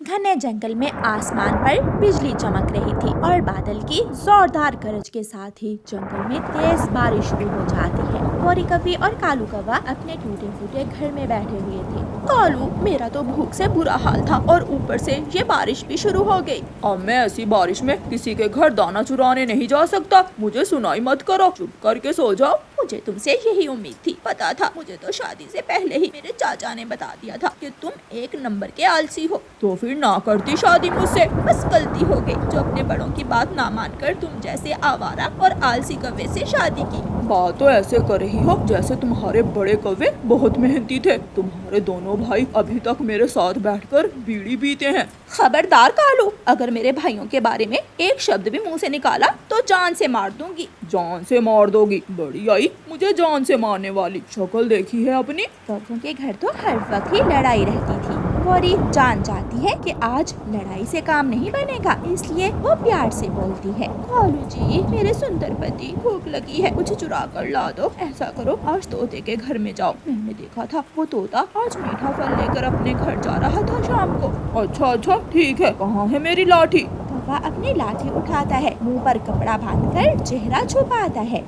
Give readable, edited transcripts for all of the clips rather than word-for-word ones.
घने जंगल में आसमान पर बिजली चमक रही थी और बादल की जोरदार गरज के साथ ही जंगल में तेज बारिश शुरू हो जाती है। गौरी कवि और कालू कौवा अपने टूटे फूटे घर में बैठे हुए थे। कालू, मेरा तो भूख से बुरा हाल था और ऊपर से ये बारिश भी शुरू हो गई। अब मैं ऐसी बारिश में किसी के घर दाना चुराने नहीं जा सकता। मुझे सुनाई मत करो, चुप करके सो जाओ। मुझे तुमसे यही उम्मीद थी। पता था, मुझे तो शादी से पहले ही मेरे चाचा ने बता दिया था कि तुम एक नंबर के आलसी हो। तो फिर ना करती शादी मुझसे। बस गलती हो गई जो अपने बड़ों की बात ना मानकर तुम जैसे आवारा और आलसी कौवे से शादी की। बात तो ऐसे कर रही हो जैसे तुम्हारे बड़े कौवे बहुत मेहनती थे। तुम्हारे दोनों भाई अभी तक मेरे साथ बैठकर बीड़ी पीते हैं। खबरदार कालू, अगर मेरे भाइयों के बारे में एक शब्द भी मुंह से निकाला तो जान से मार दूंगी। जान से मार दोगी? बड़ी आई मुझे जान से मारने वाली। शक्ल देखी है अपनी? कौवों के घर तो हर वक्त ही लड़ाई रहती थी। गौरी जान जाती है कि आज लड़ाई से काम नहीं बनेगा, इसलिए वो प्यार से बोलती है, कालू जी, मेरे सुंदर पति, भूख लगी है, मुझे चुरा कर ला दो। ऐसा करो, आज तोते के घर में जाओ। मैंने देखा था वो तोता आज मीठा फल लेकर अपने घर जा रहा था शाम को। अच्छा ठीक है, कहाँ है मेरी लाठी? कौवा अपनी लाठी उठाता है, मुंह पर कपड़ा बांधकर चेहरा छुपाता है।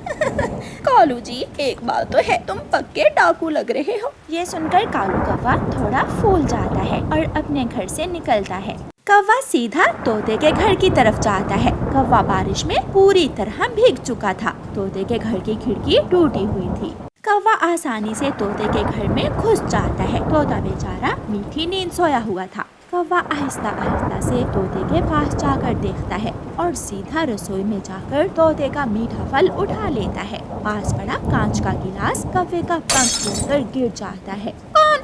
कालू जी, एक बात तो है, तुम पक्के डाकू लग रहे हो। ये सुनकर कालू कौवा थोड़ा फूल जाता है और अपने घर से निकलता है। कौवा सीधा तोते के घर की तरफ जाता है। कौवा बारिश में पूरी तरह भीग चुका था। तोते के घर की खिड़की टूटी हुई थी। कौवा आसानी से तोते के घर में घुस जाता है। तोता बेचारा मीठी नींद सोया हुआ था। कौवा आहिस्ता आहिस्ता से तोते के पास जाकर देखता है और सीधा रसोई में जाकर तोते का मीठा फल उठा लेता है। पास पड़ा कांच का गिलास कौवे का पंख तोड़कर गिर जाता है।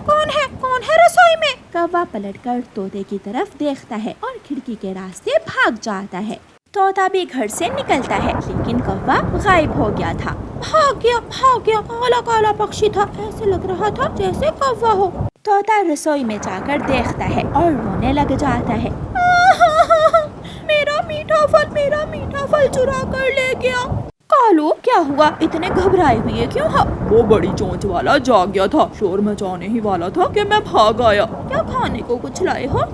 कौन है रसोई में? कौवा पलटकर तोते की तरफ देखता है और खिड़की के रास्ते भाग जाता है। तोता भी घर से निकलता है, लेकिन कौवा गायब हो गया था। भाग गया, काला काला पक्षी था, ऐसे लग रहा था जैसे कौवा हो। तोता रसोई में जाकर देखता है और रोने लग जाता है। मेरा मीठा फल चुरा कर ले गया। कालू, क्या हुआ? इतने घबराए हुए क्यों हो? वो बड़ी चोंच वाला जाग गया था, शोर मचाने ही वाला था कि मैं भाग आया। क्या खाने को कुछ लाए हो?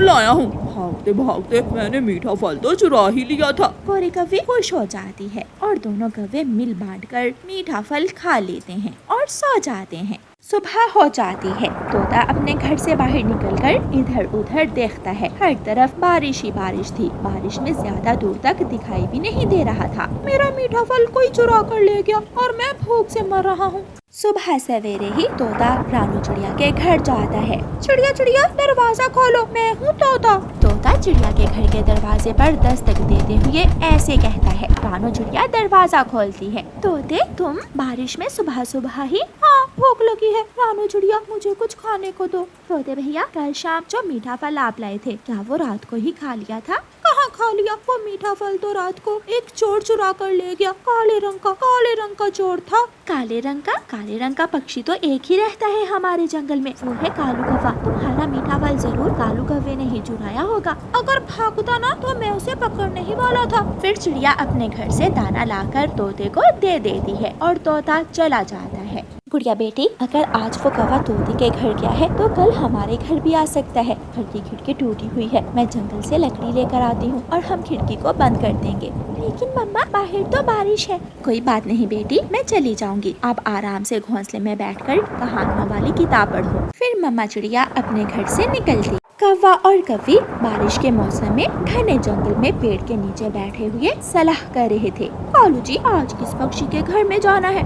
लाया हूँ। भागते भागते मैंने मीठा फल तो चुरा ही लिया था। गौरी कवि खुश हो जाती है और दोनों कौवे मिल बांटकर मीठा फल खा लेते हैं और सो जाते हैं। सुबह हो जाती है। तोता अपने घर से बाहर निकलकर इधर उधर देखता है। हर तरफ बारिश ही बारिश थी। बारिश में ज्यादा दूर तक दिखाई भी नहीं दे रहा था। मेरा मीठा फल कोई चुरा कर ले गया और मैं भूख से मर रहा हूँ। सुबह सवेरे ही तोता रानू चिड़िया के घर जाता है। चिड़िया, दरवाजा खोलो, मैं हूँ तोता। तोता चिड़िया के घर के दरवाजे पर दस्तक देते हुए ऐसे कहता है। रानू चिड़िया दरवाजा खोलती है। तोते, तुम बारिश में सुबह सुबह ही? हाँ, भूख लगी है रानू चिड़िया, मुझे कुछ खाने को दो। तोते भैया, कल शाम जो मीठा फल आप लाए थे, क्या वो रात को ही खा लिया था? कहाँ खा लिया? वो मीठा फल तो रात को एक चोर चुरा कर ले गया। काले रंग का चोर था। काले रंग का पक्षी तो एक ही रहता है हमारे जंगल में, वो है कालू कौवा। तुम्हारा मीठा फल जरूर कालू कौवे ने ही चुराया होगा। अगर भागता ना तो मैं उसे पकड़ने ही वाला था। फिर चिड़िया अपने घर से दाना लाकर तोते को दे देती है और तोता चला जाता है। गुड़िया बेटी, अगर आज वो कौवा तोते के घर गया है तो कल हमारे घर भी आ सकता है। घर की खिड़की टूटी हुई है, मैं जंगल से लकड़ी लेकर आती हूँ और हम खिड़की को बंद कर देंगे। लेकिन मम्मा, बाहर तो बारिश है। कोई बात नहीं बेटी, मैं चली जाऊंगी। आप आराम से घोंसले में बैठकर कहानियों वाली किताब पढ़ो। फिर मम्मा चिड़िया अपने घर से निकलती। कौवा और कवि बारिश के मौसम में घने जंगल में पेड़ के नीचे बैठे हुए सलाह कर रहे थे। कालू जी, आज किस पक्षी के घर में जाना है?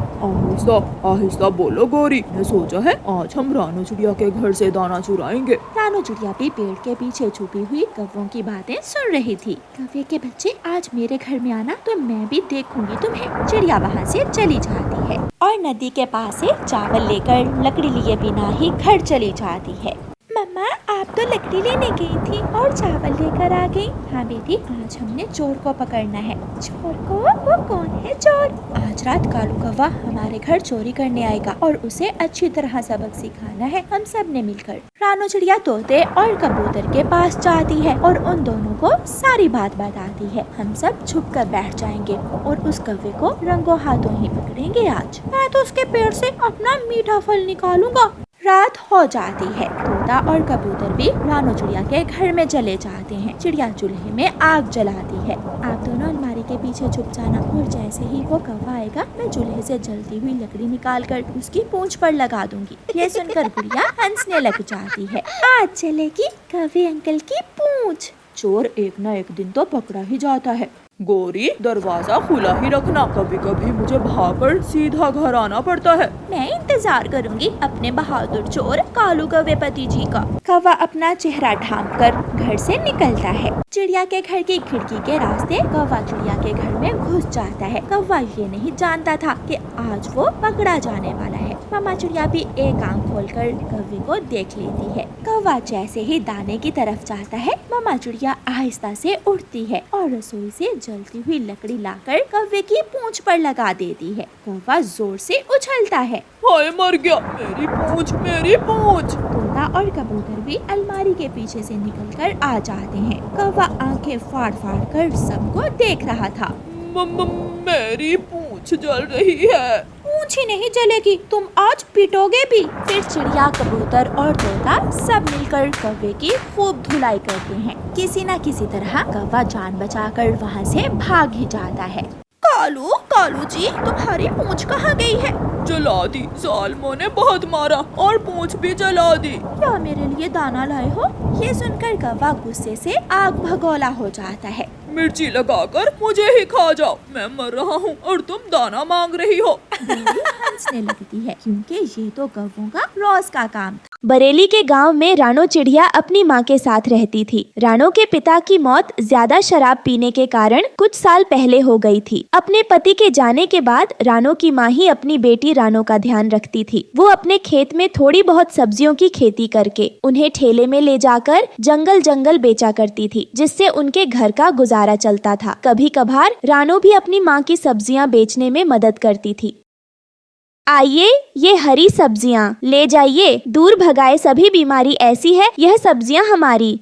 आहिस्ता बोलो गौरी। मैं सोचा है आज हम रानू चिड़िया के घर से दाना चुराएंगे। रानू चिड़िया भी पेड़ के पीछे छुपी हुई कौवों की बातें सुन रही थी। कौवे के बच्चे, आज मेरे घर में आना तो मैं भी देखूंगी तुम्हें। चिड़िया वहाँ से चली जाती है और नदी के पास से चावल लेकर लकड़ी लिए बिना ही घर चली जाती है। मम्मा, आप तो लकड़ी लेने गई थी और चावल लेकर आ गई। हाँ बेटी, आज हमने चोर को पकड़ना है। चोर को? वो कौन है चोर? आज रात कालू कौवा हमारे घर चोरी करने आएगा और उसे अच्छी तरह सबक सिखाना है, हम सब ने मिलकर। रानू चिड़िया तोते और कबूतर के पास जाती है और उन दोनों को सारी बात बताती है। हम सब छुप कर बैठ जाएंगे और उस कौवे को रंगों हाथों ही पकड़ेंगे आज। मैं तो उसके पेड़ से अपना मीठा फल निकालूंगा। रात हो जाती है। तोता और कबूतर भी रानो चिड़िया के घर में चले जाते हैं। चिड़िया चूल्हे में आग जलाती है। आप दोनों अलमारी के पीछे छुप जाना और जैसे ही वो कौवा आएगा मैं चूल्हे से जलती हुई लकड़ी निकाल कर उसकी पूंछ पर लगा दूंगी। ये सुनकर गुड़िया हंसने लग जाती है। आज चलेगी कौवे अंकल की पूंछ। चोर एक न एक दिन तो पकड़ा ही जाता है। गौरी, दरवाजा खुला ही रखना, कभी कभी मुझे भागकर सीधा घर आना पड़ता है। मैं इंतजार करूंगी अपने बहादुर चोर कालू कौवे पति जी का। कौवा अपना चेहरा ढांप कर घर से निकलता है। चिड़िया के घर की खिड़की के रास्ते कौवा चिड़िया के घर में घुस जाता है। कौवा ये नहीं जानता था कि आज वो पकड़ा जाने वाला है। मामा चिड़िया भी एक आंख खोलकर कौवे को देख लेती है। कौवा जैसे ही दाने की तरफ जाता है, मामा चिड़िया आहिस्ता से उठती है और रसोई से जलती हुई लकड़ी लाकर कौवे की पूंछ पर लगा देती है। कौवा जोर से उछलता है। हाय मर गया, मेरी पूंछ, मेरी पूंछ। तोता और कबूतर भी अलमारी के पीछे से निकलकर आ जाते हैं। कौवा आंखें फाड़ फाड़ कर सबको देख रहा था। मेरी पूंछ जल रही है। पूंछ ही नहीं जलेगी, तुम आज पिटोगे भी। फिर चिड़िया, कबूतर और तोता सब मिलकर कौवे की खूब धुलाई करते हैं। किसी न किसी तरह कौवा जान बचाकर वहाँ से भाग ही जाता है। कालू, कालू जी, तुम्हारी पूंछ कहाँ गई है? जला दी, जालिमों ने बहुत मारा और पूंछ भी जला दी। क्या मेरे लिए दाना लाए हो? ये सुनकर कौवा गुस्से से आग भगोला हो जाता है। मिर्ची लगाकर मुझे ही खा जाओ, मैं मर रहा हूँ और तुम दाना मांग रही हो। बिल्ली हंसने लगती है क्योंकि ये तो कौवों का रोज का काम था। बरेली के गांव में रानो चिड़िया अपनी मां के साथ रहती थी। रानो के पिता की मौत ज्यादा शराब पीने के कारण कुछ साल पहले हो गई थी। अपने पति के जाने के बाद रानो की मां ही अपनी बेटी रानो का ध्यान रखती थी। वो अपने खेत में थोड़ी बहुत सब्जियों की खेती करके उन्हें ठेले में ले जाकर जंगल जंगल बेचा करती थी, जिससे उनके घर का गुजारा चलता था। कभी कभार रानो भी अपनी मां की सब्जियां बेचने में मदद करती थी। आइए, ये हरी सब्जियां ले जाइए, दूर भगाए सभी बीमारी ऐसी है, यह सब्जियां हमारी।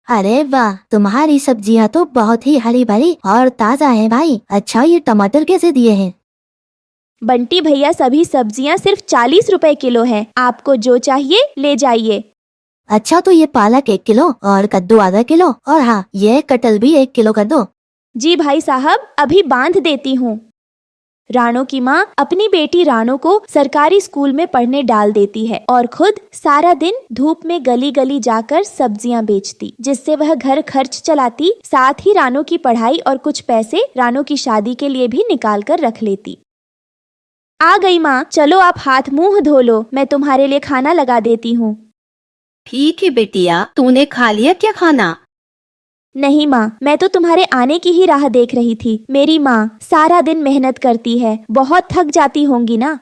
अरे वाह, तुम्हारी सब्जियां तो बहुत ही हरी भरी और ताजा है भाई। अच्छा, ये टमाटर कैसे दिए हैं? बंटी भैया, सभी सब्जियां सिर्फ 40 रुपए किलो हैं। आपको जो चाहिए ले जाइए। अच्छा, तो ये पालक 1 किलो और कद्दू आधा किलो, और हाँ, ये कटहल भी 1 किलो कर दो। जी भाई साहब, अभी बांध देती हूँ। रानो की माँ अपनी बेटी रानो को सरकारी स्कूल में पढ़ने डाल देती है और खुद सारा दिन धूप में गली गली जाकर सब्जियां बेचती, जिससे वह घर खर्च चलाती। साथ ही रानो की पढ़ाई और कुछ पैसे रानो की शादी के लिए भी निकाल कर रख लेती। आ गई माँ, चलो आप हाथ मुंह धो लो, मैं तुम्हारे लिए खाना लगा देती हूँ। ठीक है बेटिया, तूने खा लिया क्या खाना? नहीं माँ, मैं तो तुम्हारे आने की ही राह देख रही थी। मेरी माँ सारा दिन मेहनत करती है, बहुत थक जाती होंगी ना।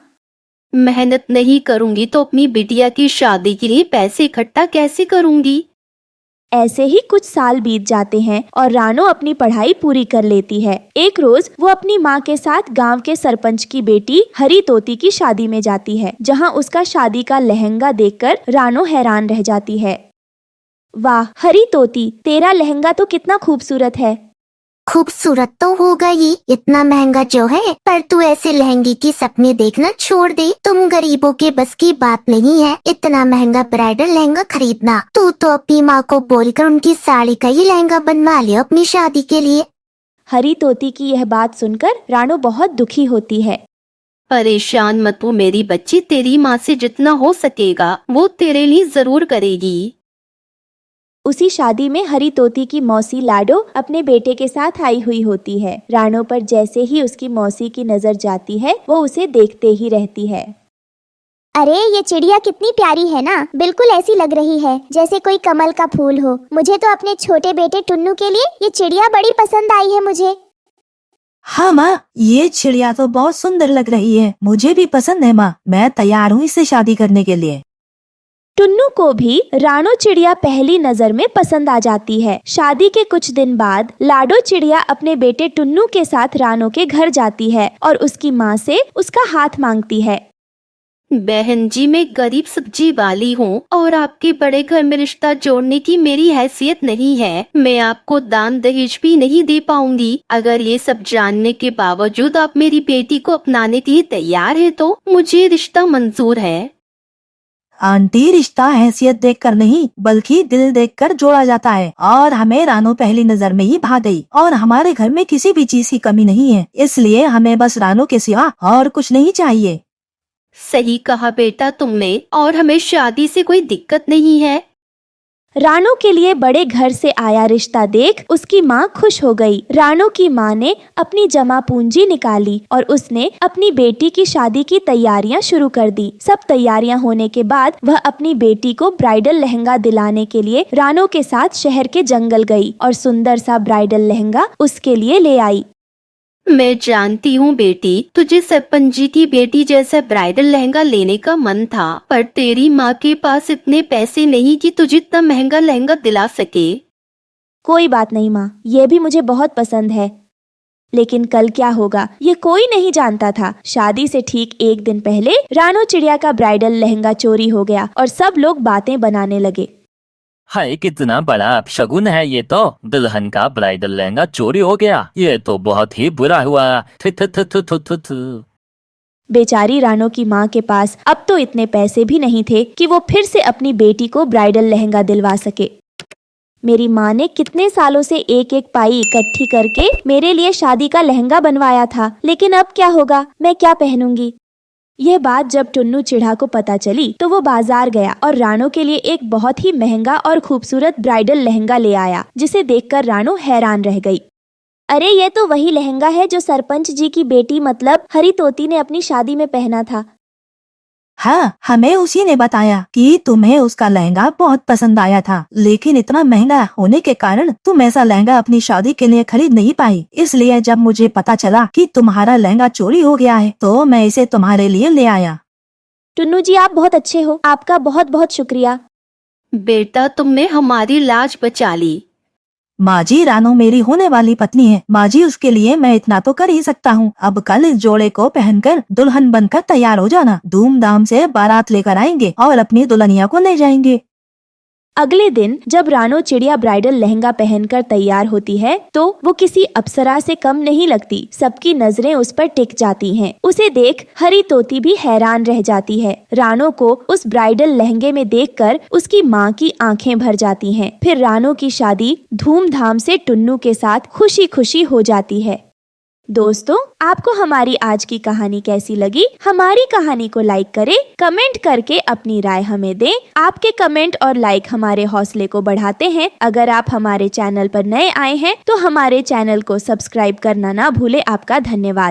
मेहनत नहीं करूंगी तो अपनी बिटिया की शादी के लिए पैसे इकट्ठा कैसे करूंगी? ऐसे ही कुछ साल बीत जाते हैं और रानो अपनी पढ़ाई पूरी कर लेती है। एक रोज वो अपनी माँ के साथ गांव के सरपंच की बेटी हरी तोती की शादी में जाती है, जहाँ उसका शादी का लहंगा देखकर रानो हैरान रह जाती है। वाह हरी तोती, तेरा लहंगा तो कितना खूबसूरत है। खूबसूरत तो होगा ही, इतना महंगा जो है, पर तू ऐसे लहंगे की सपने देखना छोड़ दे। तुम गरीबों के बस की बात नहीं है इतना महंगा ब्राइडल लहंगा खरीदना। तू तो अपनी माँ को बोलकर उनकी साड़ी का ही लहंगा बनवा ले अपनी शादी के लिए। हरी तोती की यह बात सुनकर रानो बहुत दुखी होती है। परेशान मत हो मेरी बच्ची, तेरी माँ से जितना हो सकेगा वो तेरे लिए जरूर करेगी। उसी शादी में हरी तोती की मौसी लाडो अपने बेटे के साथ आई हुई होती है। रानो पर जैसे ही उसकी मौसी की नजर जाती है, वो उसे देखते ही रहती है। अरे ये चिड़िया कितनी प्यारी है ना, बिल्कुल ऐसी लग रही है जैसे कोई कमल का फूल हो। मुझे तो अपने छोटे बेटे टुन्नू के लिए ये चिड़िया बड़ी पसंद आई है मुझे। हाँ माँ, ये चिड़िया तो बहुत सुंदर लग रही है, मुझे भी पसंद है माँ। मैं तैयार हूँ इससे शादी करने के लिए। टुन्नू को भी रानो चिड़िया पहली नजर में पसंद आ जाती है। शादी के कुछ दिन बाद लाडो चिड़िया अपने बेटे टुन्नू के साथ रानो के घर जाती है और उसकी माँ से उसका हाथ मांगती है। बहन जी, मैं गरीब सब्जी वाली हूँ और आपके बड़े घर में रिश्ता जोड़ने की मेरी हैसियत नहीं है। मैं आपको दान दहेज भी नहीं दे पाऊंगी। अगर ये सब जानने के बावजूद आप मेरी बेटी को अपनाने के लिए तैयार है तो मुझे रिश्ता मंजूर है। आंटी, रिश्ता हैसियत देखकर नहीं बल्कि दिल देखकर जोड़ा जाता है, और हमें रानो पहली नजर में ही भा गई। और हमारे घर में किसी भी चीज की कमी नहीं है, इसलिए हमें बस रानो के सिवा और कुछ नहीं चाहिए। सही कहा बेटा तुमने, और हमें शादी से कोई दिक्कत नहीं है। रानो के लिए बड़े घर से आया रिश्ता देख उसकी माँ खुश हो गई। रानो की माँ ने अपनी जमा पूंजी निकाली और उसने अपनी बेटी की शादी की तैयारियां शुरू कर दी। सब तैयारियां होने के बाद वह अपनी बेटी को ब्राइडल लहंगा दिलाने के लिए रानो के साथ शहर के जंगल गई और सुंदर सा ब्राइडल लहंगा उसके लिए ले आई। मैं जानती हूँ बेटी, तुझे सरपंच जी की बेटी जैसा ब्राइडल लहंगा लेने का मन था, पर तेरी माँ के पास इतने पैसे नहीं कि तुझे इतना महंगा लहंगा दिला सके। कोई बात नहीं माँ, ये भी मुझे बहुत पसंद है, लेकिन कल क्या होगा ये कोई नहीं जानता था। शादी से ठीक एक दिन पहले रानो चिड़िया का ब्राइडल लहंगा चोरी हो गया और सब लोग बातें बनाने लगे। हाय, कितना बड़ा अपशगुन है ये तो। दुल्हन का ब्राइडल लहंगा चोरी हो गया, ये तो बहुत ही बुरा हुआ। थु थु थु थु थु थु थु। बेचारी रानो की माँ के पास अब तो इतने पैसे भी नहीं थे कि वो फिर से अपनी बेटी को ब्राइडल लहंगा दिलवा सके। मेरी माँ ने कितने सालों से एक एक पाई इकट्ठी करके मेरे लिए शादी का लहंगा बनवाया था, लेकिन अब क्या होगा, मैं क्या पहनूंगी। यह बात जब टुन्नू चिढ़ा को पता चली तो वो बाजार गया और रानो के लिए एक बहुत ही महंगा और खूबसूरत ब्राइडल लहंगा ले आया, जिसे देखकर रानो हैरान रह गई। अरे ये तो वही लहंगा है जो सरपंच जी की बेटी मतलब हरी तोती ने अपनी शादी में पहना था। हाँ, हमें उसी ने बताया कि तुम्हें उसका लहंगा बहुत पसंद आया था, लेकिन इतना महंगा होने के कारण तुम ऐसा लहंगा अपनी शादी के लिए खरीद नहीं पाई। इसलिए जब मुझे पता चला कि तुम्हारा लहंगा चोरी हो गया है तो मैं इसे तुम्हारे लिए ले आया। टुन्नू जी आप बहुत अच्छे हो, आपका बहुत बहुत शुक्रिया। बेटा तुमने हमारी लाज बचा ली। माँ जी, रानो मेरी होने वाली पत्नी है। माँ जी, उसके लिए मैं इतना तो कर ही सकता हूँ। अब कल इस जोड़े को पहनकर दुल्हन बनकर तैयार हो जाना। धूमधाम से बारात लेकर आएंगे और अपनी दुल्हनिया को ले जाएंगे। अगले दिन जब रानो चिड़िया ब्राइडल लहंगा पहनकर तैयार होती है तो वो किसी अप्सरा से कम नहीं लगती। सबकी नजरें उस पर टिक जाती हैं। उसे देख हरी तोती भी हैरान रह जाती है। रानो को उस ब्राइडल लहंगे में देखकर उसकी माँ की आंखें भर जाती हैं। फिर रानो की शादी धूमधाम से टुन्नू के साथ खुशी खुशी हो जाती है। दोस्तों, आपको हमारी आज की कहानी कैसी लगी? हमारी कहानी को लाइक करें, कमेंट करके अपनी राय हमें दें। आपके कमेंट और लाइक हमारे हौसले को बढ़ाते हैं। अगर आप हमारे चैनल पर नए आए हैं तो हमारे चैनल को सब्सक्राइब करना ना भूलें। आपका धन्यवाद।